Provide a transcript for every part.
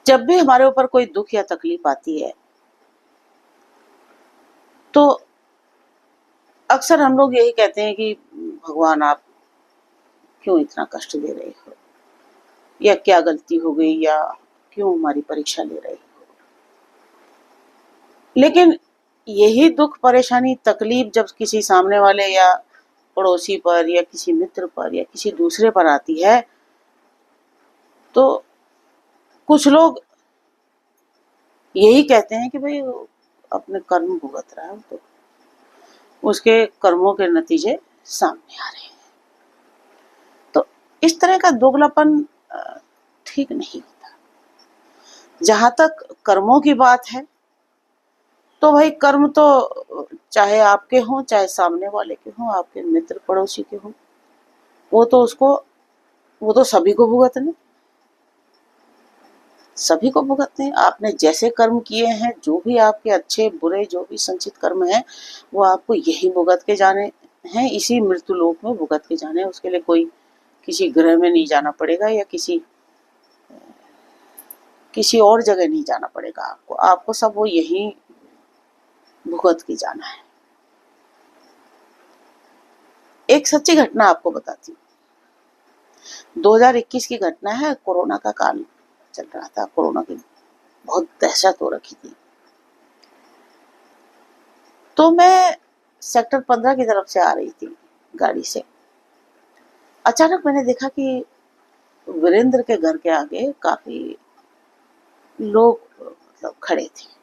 जब भी हमारे ऊपर कोई दुख या तकलीफ आती है तो अक्सर हम लोग यही कहते हैं कि भगवान आप क्यों इतना कष्ट दे रहे हो, या क्या गलती हो गई, या क्यों हमारी परीक्षा ले रहे हो। लेकिन यही दुख, परेशानी, तकलीफ जब किसी सामने वाले या पड़ोसी पर या किसी मित्र पर या किसी दूसरे पर आती है तो कुछ लोग यही कहते हैं कि भाई अपने कर्म भुगत रहा है तो उसके कर्मों के नतीजे सामने आ रहे हैं। तो इस तरह का दोगलापन ठीक नहीं होता। जहां तक कर्मों की बात है तो भाई कर्म तो चाहे आपके हों चाहे सामने वाले के हों, आपके मित्र पड़ोसी के हों, वो तो सभी को भुगतने हैं। आपने जैसे कर्म किए हैं, जो भी आपके अच्छे बुरे जो भी संचित कर्म हैं, वो आपको यही भुगत के जाने हैं, इसी मृत्यु लोक में भुगत के जाने हैं। उसके लिए कोई किसी ग्रह में नहीं जाना पड़ेगा या किसी और जगह नहीं जाना पड़ेगा। आपको सब वो यही भुगत के जाना है। एक सच्ची घटना आपको बताती हूँ। 2021 की घटना है। कोरोना का काल चल रहा था। कोरोना की बहुत दहशत हो रखी थी। तो मैं सेक्टर 15 की तरफ से आ रही थी गाड़ी से। अचानक मैंने देखा कि वीरेंद्र के घर के आगे काफी लोग मतलब खड़े थे।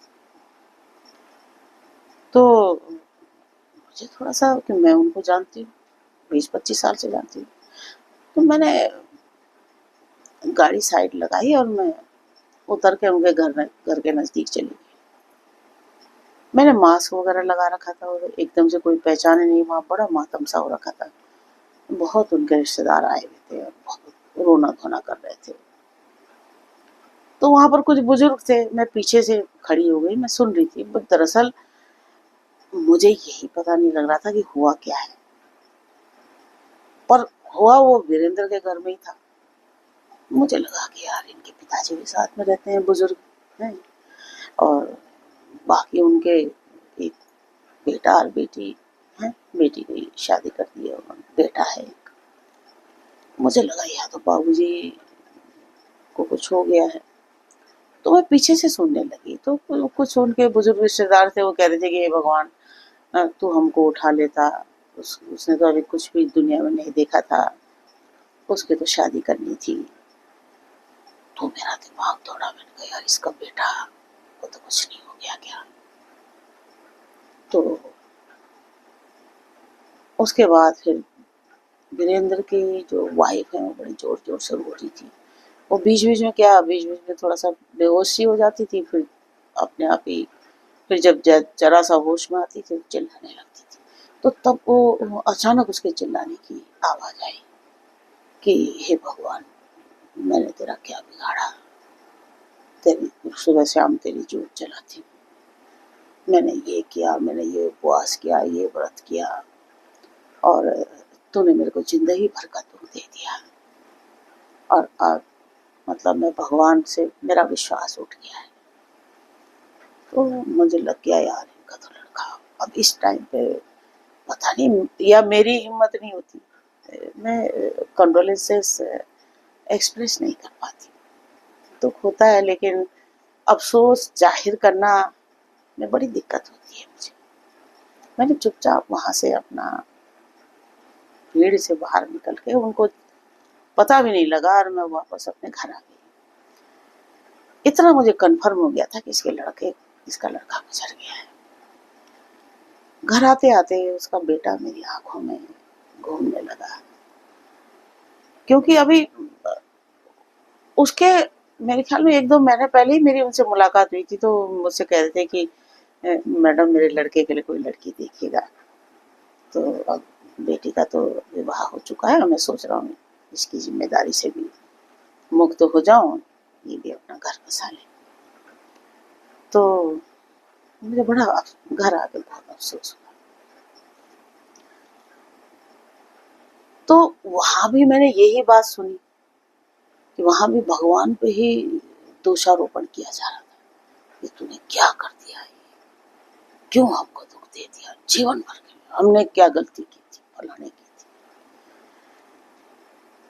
तो मुझे थोड़ा सा, कि मैं उनको जानती हूँ, 20-25 साल से जानती हूँ, तो मैंने गाड़ी साइड लगाई और मैं उतर के उनके घर के नजदीक चली गई। मैंने मास्क वगैरह लगा रखा था और एकदम से कोई पहचाने नहीं। वहाँ बड़ा मातम सा हो रखा था। बहुत उनके रिश्तेदार आए हुए थे और बहुत रोना धोना कर रहे थे। तो वहां पर कुछ बुजुर्ग थे। मैं पीछे से खड़ी हो गई, मैं सुन रही थी। बट दरअसल मुझे यही पता नहीं लग रहा था कि हुआ क्या है, पर हुआ वो वीरेंद्र के घर में ही था। मुझे लगा कि यार इनके पिताजी भी साथ में रहते हैं, बुजुर्ग हैं, और बाकी उनके एक बेटा और बेटी है। बेटी की शादी कर दी है, बेटा है एक। मुझे लगा या तो बाबूजी को कुछ हो गया है। तो मैं पीछे से सुनने लगी तो कुछ उनके बुजुर्ग रिश्तेदार थे। वो कह रहे थे कि हे भगवान, तू हमको उठा लेता। उसने तो अभी कुछ भी दुनिया में नहीं देखा था, उसकी तो शादी करनी थी। तो मेरा दिमाग दौड़ा। मैंने कहा यार इसका बेटा को तो कुछ नहीं हो गया क्या। तो उसके बाद फिर वीरेंद्र की जो वाइफ है वो बड़ी जोर जोर से रो रही थी। वो बीच बीच में थोड़ा सा बेहोश सी हो जाती थी, फिर अपने आप ही, फिर जब जरा सा होश में आती थी चिल्लाने लगती थी। तो तब वो अचानक उसके चिल्लाने की आवाज आई कि हे भगवान, मैंने तेरा क्या बिगाड़ा। तेरी सुबह शाम तेरी जोत जलाती हूँ। मैंने ये किया, मैंने ये उपवास किया, ये व्रत किया, और तूने मेरे को जिंदगी भर का दुख दे दिया। और अब मतलब मैं भगवान से मेरा विश्वास उठ गया है। तो मुझे लग गया यार इनका तो लड़का अब इस टाइम पे पता नहीं, या मेरी हिम्मत नहीं होती, मैं कंडोलेंसेस एक्सप्रेस नहीं कर पाती। दुख होता है लेकिन अफसोस जाहिर करना में बड़ी दिक्कत होती है मुझे। मैंने चुपचाप वहां से अपना भीड़ से बाहर निकल के, उनको पता भी नहीं लगा, और मैं वापस अपने घर आ गई। इतना मुझे कंफर्म हो गया था कि इसका लड़का गुजर गया है। घर आते आते उसका बेटा मेरी आंखों में घूमने लगा, क्योंकि अभी उसके मेरे ख्याल में 1-2 महीने पहले ही मेरी उनसे मुलाकात हुई थी। तो मुझसे कह रहे थे कि मैडम मेरे लड़के के लिए कोई लड़की देखिएगा। तो अब बेटी का तो विवाह हो चुका है, मैं सोच रहा हूँ इसकी जिम्मेदारी से भी मुक्त हो जाऊं, ये भी अपना घर बसा ले। तो मुझे बड़ा घर आके बहुत अफसोस हुआ। तो वहां भी मैंने यही बात सुनी कि वहां भी भगवान पे ही दोषारोपण किया जा रहा था कि तूने क्या कर दिया है, क्यों हमको दुख दे दिया, जीवन भर के हमने क्या गलती की थी, फलाने की थी।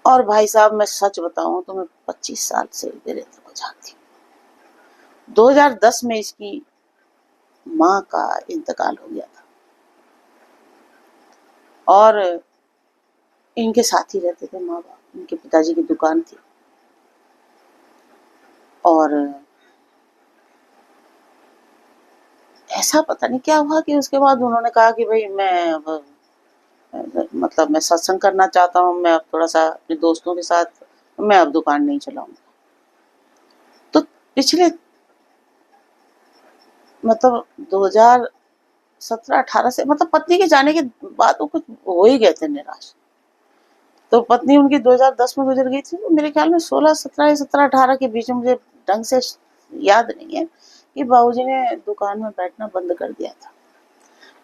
और भाई साहब मैं सच बताऊं तो मैं 25 साल से वीरेंद्र को जानती हूँ। 2010 में इसकी माँ का इंतकाल हो गया था और इनके साथ ही रहते थे माँ बाप। इनके पिताजी की दुकान थी और ऐसा पता नहीं क्या हुआ कि उसके बाद उन्होंने कहा कि भाई मैं अब मतलब मैं सत्संग करना चाहता हूँ, मैं अब थोड़ा सा अपने दोस्तों के साथ मैं अब दुकान नहीं चलाऊंगा। तो पिछले मतलब 2017-18 से मतलब पत्नी के जाने के बाद वो कुछ हो ही गए थे निराश। तो पत्नी उनकी 2010 में गुजर गई थी, तो मेरे ख्याल में 16-17 या 17-18 के बीच में, मुझे ढंग से याद नहीं है, कि बाबूजी ने दुकान में बैठना बंद कर दिया था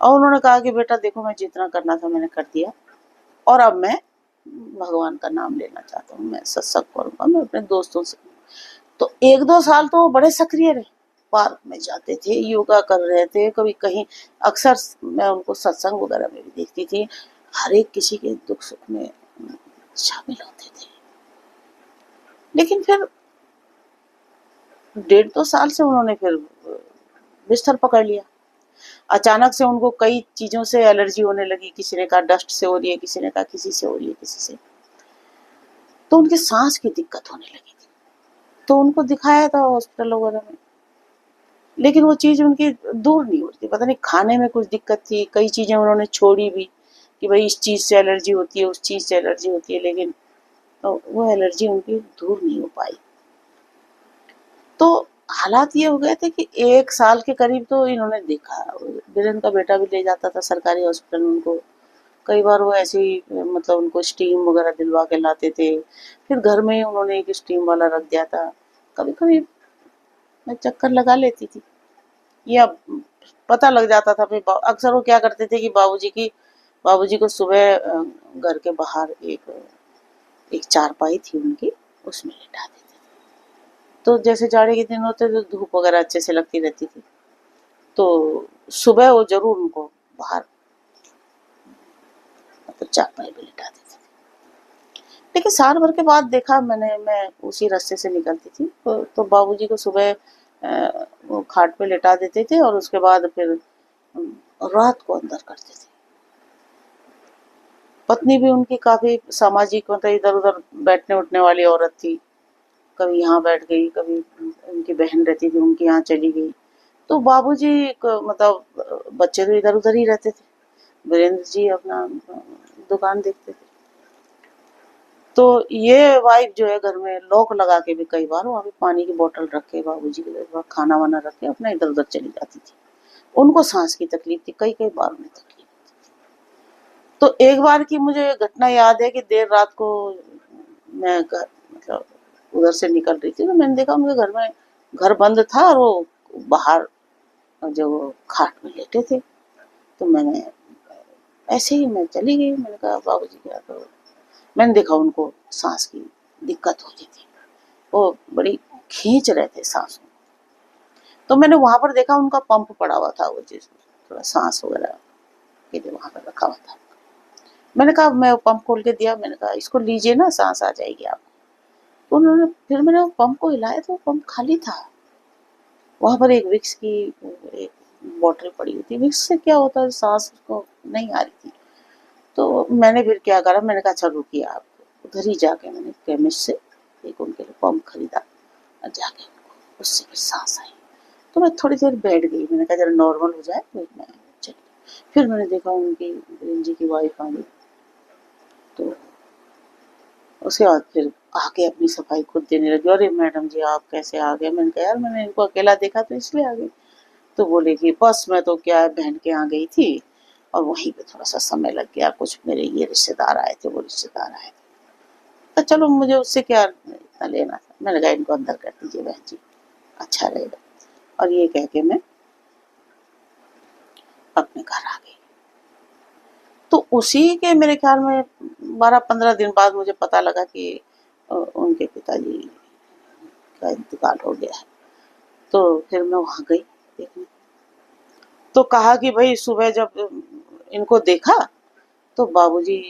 और उन्होंने कहा कि बेटा देखो मैं जितना करना था मैंने कर दिया और अब मैं भगवान का नाम लेना चाहता हूँ, मैं सत्संग करूंगा, मैं अपने दोस्तों से। तो 1-2 साल तो वो बड़े सक्रिय रहे, पार्क में जाते थे, योगा कर रहे थे, कभी कहीं अक्सर मैं उनको सत्संग वगैरह में भी देखती थी, हर एक किसी के दुख सुख में शामिल होते थे। लेकिन फिर 1.5-2 साल से उन्होंने फिर बिस्तर पकड़ लिया। अचानक से उनको कई चीजों से एलर्जी होने लगी, किसी ने कहा डस्ट से हो रही है, किसी ने कहा किसी से हो रही है, किसी से। तो उनके सांस की दिक्कत होने लगी थी, तो उनको दिखाया था हॉस्पिटल वगैरह में, लेकिन वो चीज उनकी दूर नहीं होती। पता नहीं खाने में कुछ दिक्कत थी, कई चीजें उन्होंने छोड़ी भी कि भाई इस चीज से एलर्जी होती है, उस चीज से एलर्जी होती है, लेकिन वो एलर्जी उनकी दूर नहीं हो पाई। तो हालात ये हो गए थे कि 1 साल के करीब तो इन्होंने देखा, वीरेंद्र का बेटा भी ले जाता था सरकारी हॉस्पिटल में उनको, कई बार वो ऐसे ही मतलब उनको स्टीम वगैरह दिलवा के लाते थे, फिर घर में ही उन्होंने एक स्टीम वाला रख दिया था। कभी कभी मैं चक्कर लगा लेती थी या पता लग जाता था। फिर अक्सर वो क्या करते थे कि बाबूजी को सुबह घर के बाहर एक एक चारपाई थी उनकी, उसमें लिटा देते थे। तो जैसे जाड़े के दिन होते तो धूप वगैरह अच्छे से लगती रहती थी, तो सुबह वो जरूर उनको बाहर मतलब चारपाई पे लिटा देते थे। लेकिन साल भर के बाद देखा मैंने, मैं उसी रास्ते से निकलती थी तो बाबूजी को सुबह वो खाट पे लिटा देते थे और उसके बाद फिर रात को अंदर करते थे। पत्नी भी उनकी काफी सामाजिक मतलब इधर उधर बैठने उठने वाली औरत थी, कभी यहाँ बैठ गई, कभी उनकी बहन रहती थी उनके यहाँ चली गई। तो बाबूजी मतलब बच्चे तो इधर उधर ही रहते थे, वीरेंद्र जी अपना दुकान देखते थे। तो ये वाइफ जो है घर में लॉक लगा के भी कई बार वहाँ पे पानी की बोतल रख के बाबूजी के लिए खाना वाना रख के अपना इधर उधर चली जाती थी। उनको सांस की तकलीफ थी, कई कई बार उन्हें तकलीफ। तो एक बार की मुझे घटना याद है कि देर रात को मैं मतलब उधर से निकल रही थी, तो मैंने देखा उनके घर में घर बंद था और वो बाहर जो खाट में लेटे थे। तो मैंने ऐसे ही मैं चली गई, मैंने कहा बाबूजी क्या, तो मैंने देखा उनको सांस की दिक्कत हो रही थी, वो बड़ी खींच रहे थे सांस में। तो मैंने वहां पर देखा उनका पंप पड़ा हुआ था, वो चीज थोड़ा सांस वगैरह के लिए वहां पर रखा हुआ था। मैंने कहा, मैं वो पंप खोल के दिया, मैंने कहा इसको लीजिए ना, सांस आ जाएगी आपको। तो उन्होंने फिर मैंने वो पंप को हिलाया तो वो पंप खाली था। वहां पर एक विक्स की एक बोतल पड़ी हुई थी, विक्स से क्या होता है सांस उसको नहीं आ रही थी। तो मैंने फिर क्या करा, मैंने कहा अच्छा रुकिए आप, उधर ही जाके मैंने केमिस्ट से एक उनके लिए पंप खरीदा और जाके उनको उससे फिर सांस आई। तो मैं थोड़ी देर बैठ गई, मैंने कहा जरा नॉर्मल हो जाए फिर मैं चली। फिर मैंने देखा उनकी वीरेंद्र जी की वाइफ आ गई, तो उसके बाद फिर आके अपनी सफाई खुद देने लगी। अरे मैडम जी आप कैसे आ गए? मैंने कहा यार मैंने इनको अकेला देखा तो इसलिए आ गई। तो बोले कि बस मैं तो क्या है बहन के यहाँ गई थी और वहीं पे थोड़ा सा समय लग गया, कुछ मेरे ये रिश्तेदार आए थे, वो रिश्तेदार आए थे, तो चलो मुझे उससे क्या इतना लेना था। मैंने कहा इनको अंदर कर दीजिए बहन जी, अच्छा रहेगा। और ये कह के मैं अपने घर आ गई। तो उसी के मेरे ख्याल में 12-15 दिन बाद मुझे पता लगा कि उनके पिताजी का इंतकाल हो गया है। तो फिर मैं वहाँ गई देखने। तो कहा कि भाई सुबह जब इनको देखा तो बाबूजी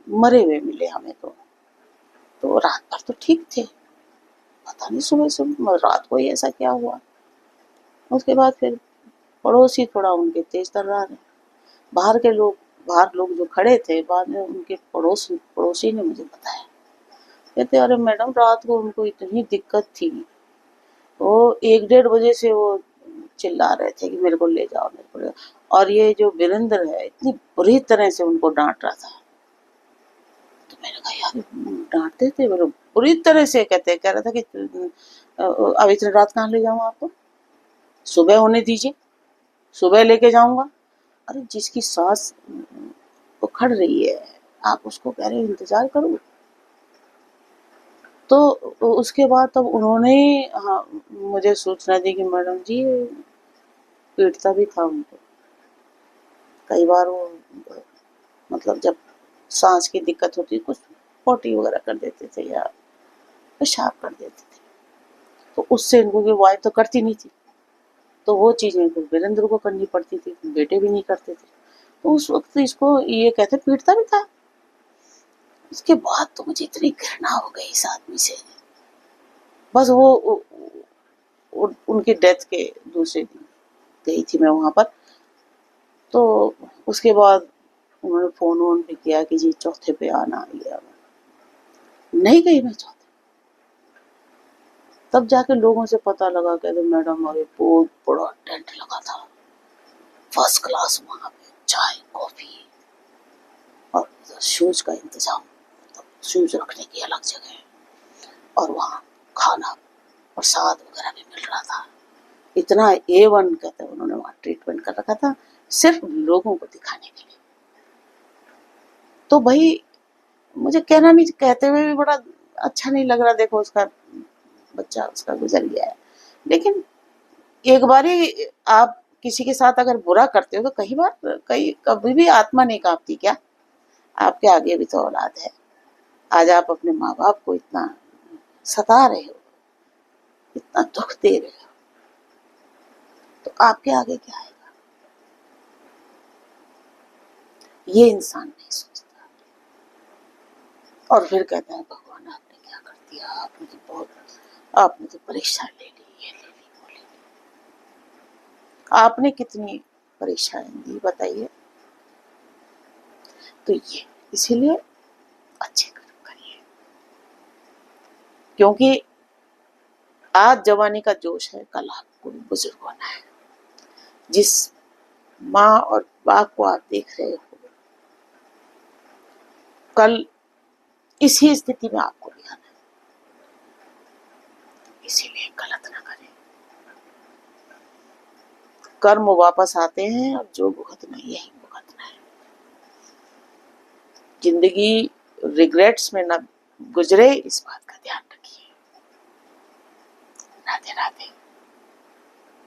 मरे हुए मिले हमें। तो रात भर तो ठीक थे, पता नहीं सुबह से रात को ही ऐसा क्या हुआ। उसके बाद फिर पड़ोसी थोड़ा उनके तेज तर्रार है, बाहर लोग जो खड़े थे, बाद में उनके पड़ोसी ने मुझे बताया, कहते अरे मैडम रात को उनको इतनी दिक्कत थी, वो 1-1:30 बजे से वो चिल्ला रहे थे कि मेरे को ले जाओ, मेरे को ले जाओ। और ये जो वीरेंद्र है इतनी बुरी तरह से उनको डांट रहा था। तो मैंने कहा यार डांटते थे, बोलो बुरी तरह से कह रहा था कि अब इतनी रात कहाँ ले जाऊँ आपको, सुबह होने दीजिए, सुबह लेके जाऊंगा। अरे जिसकी सांस उखड़ रही है आप उसको कह रहे हो इंतजार करो। तो उसके बाद तब उन्होंने हाँ मुझे सूचना दी कि मैडम जी पीटता भी था उनको। कई बार वो मतलब जब सांस की दिक्कत होती कुछ पोटी वगैरह कर देते थे या पेशाब कर देते थे, तो उससे इनको की वाइफ तो करती नहीं थी, तो वो चीजें तो वीरेंद्र को करनी पड़ती थी, बेटे भी नहीं करते थे। तो उस वक्त इसको ये कहते पीटता भी था। उसके बाद तो मुझे इतनी घृणा हो गई इस आदमी से। बस उनकी डेथ के दूसरे दिन गई थी मैं वहां पर। तो उसके बाद उन्होंने फोन वोन भी किया कि जी चौथे पे आना, ये आना। नहीं गई मैं चौथे। तब जाके लोगों से पता लगा, कहते मैडम अरे बहुत बड़ा टेंट लगा था, फर्स्ट क्लास, वहां पे चाय कॉफी और शूज का इंतजाम, शूज रखने की अलग जगह, और वहाँ खाना प्रसाद वगैरह भी मिल रहा था। इतना A1 कहते उन्होंने वहाँ ट्रीटमेंट कर रखा था, सिर्फ लोगों को दिखाने के लिए। तो भाई मुझे कहना नहीं, कहते हुए भी बड़ा अच्छा नहीं लग रहा, देखो उसका बच्चा उसका गुजर गया है। लेकिन एक बारी आप किसी के साथ अगर बुरा करते हो तो कभी भी आत्मा नहीं कांपती क्या? आपके आगे भी तो औलाद है। आज आप अपने माँ बाप को इतना सता रहे हो, इतना दुख दे रहे हो, तो आपके आगे क्या आएगा? ये इंसान नहीं सोचता। और फिर कहता है भगवान आपने क्या कर दिया, आपने तो परीक्षा ले ली, ये ले ली, वो ले ली। आपने कितनी परीक्षाएं दी बताइए? तो ये इसीलिए अच्छे कर्म करिए, क्योंकि आज जवानी का जोश है, कल आपको बुजुर्ग होना है। जिस माँ और बाप को आप देख रहे हो, कल इसी स्थिति में आपको भी आना है। इसीलिए गलत ना करें। कर्म वापस आते हैं और जो भुगतना यही भुगतना है। जिंदगी रिग्रेट्स में न गुजरे, इस बात का ध्यान रखिए। राधे राधे।